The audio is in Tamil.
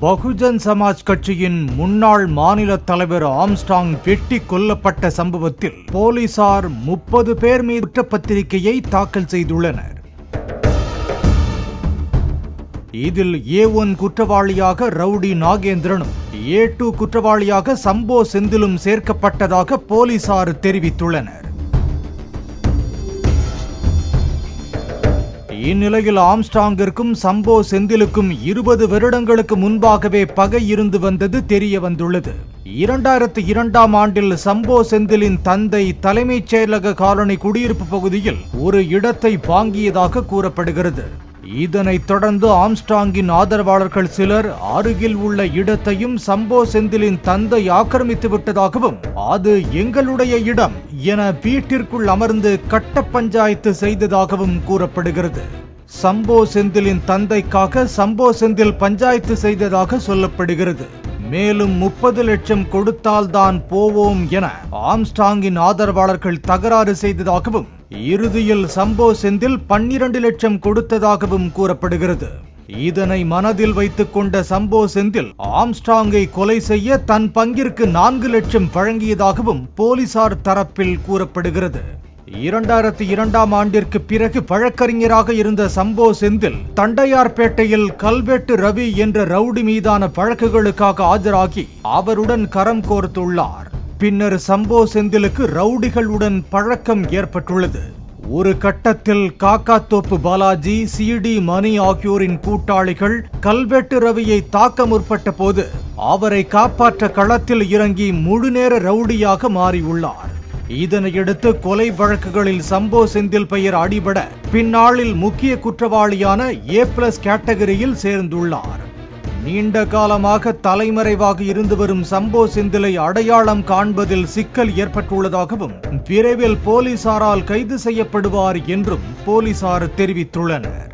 பகுஜன் சமாஜ் கட்சியின் முன்னாள் மாநில தலைவர் ஆம்ஸ்ட்ராங் வெட்டி கொல்லப்பட்ட சம்பவத்தில் போலீசார் 30 பேர் மீது குற்றப்பத்திரிகையை தாக்கல் செய்துள்ளனர். இதில் A1 குற்றவாளியாக ரவுடி நாகேந்திரனும் A2 குற்றவாளியாக சம்போ செந்திலும் சேர்க்கப்பட்டதாக போலீசார் தெரிவித்துள்ளனர். இந்நிலையில் ஆம்ஸ்ட்ராங்கிற்கும் சம்போ செந்திலுக்கும் 20 வருடங்களுக்கு முன்பாகவே பகை இருந்து வந்தது தெரிய வந்துள்ளது. 2002ஆம் ஆண்டில் சம்போ செந்திலின் தந்தை தலைமைச் செயலக காலனி குடியிருப்பு பகுதியில் ஒரு இடத்தை வாங்கியதாக கூறப்படுகிறது. இதனைத் தொடர்ந்து ஆம்ஸ்ட்ராங்கின் ஆதரவாளர்கள் சிலர் அருகில் உள்ள இடத்தையும் சம்போ செந்திலின் தந்தை ஆக்கிரமித்து விட்டதாகவும், அது எங்களுடைய இடம் என வீட்டிற்குள் அமர்ந்து கட்ட பஞ்சாயத்து செய்ததாகவும் கூறப்படுகிறது. சம்போ செந்திலின் தந்தைக்காக சம்போ செந்தில் பஞ்சாயத்து செய்ததாக சொல்லப்படுகிறது. மேலும் 30 லட்சம் கொடுத்தால்தான் போவோம் என ஆம்ஸ்ட்ராங்கின் ஆதரவாளர்கள் தகராறு செய்ததாகவும், இறுதியில் சம்போ செந்தில் 12 லட்சம் கொடுத்ததாகவும் கூறப்படுகிறது. இதனை மனதில் வைத்துக் கொண்ட சம்போ செந்தில் ஆம்ஸ்ட்ராங்கை கொலை செய்ய தன் பங்கிற்கு 4 லட்சம் வழங்கியதாகவும் போலீசார் தரப்பில் கூறப்படுகிறது. 2002ஆம் ஆண்டிற்கு பிறகு வழக்கறிஞராக இருந்த சம்போ செந்தில் தண்டையார்பேட்டையில் கல்வெட்டு ரவி என்ற ரவுடி மீதான வழக்குகளுக்காக ஆஜராகி அவருடன் கரம் கோர்த்துள்ளார். பின்னர் சம்போ செந்திலுக்கு ரவுடிகளுடன் பழக்கம் ஏற்பட்டுள்ளது. ஒரு கட்டத்தில் காக்காத்தோப்பு பாலாஜி, CD மணி ஆகியோரின் கூட்டாளிகள் கல்வெட்டு ரவியை தாக்க முற்பட்ட போது அவரை காப்பாற்ற களத்தில் இறங்கி முழுநேர ரவுடியாக மாறியுள்ளார். இதனையடுத்து கொலை வழக்குகளில் சம்போ செந்தில் பெயர் அடிபட பின்னாளில் முக்கிய குற்றவாளியான A+ கேட்டகரியில் சேர்ந்துள்ளார். நீண்ட காலமாக தலைமறைவாக இருந்து வரும் சம்போ செந்திலை அடையாளம் காண்பதில் சிக்கல் ஏற்பட்டுள்ளதாகவும், விரைவில் போலீசாரால் கைது செய்யப்படுவார் என்றும் போலீசார் தெரிவித்துள்ளனர்.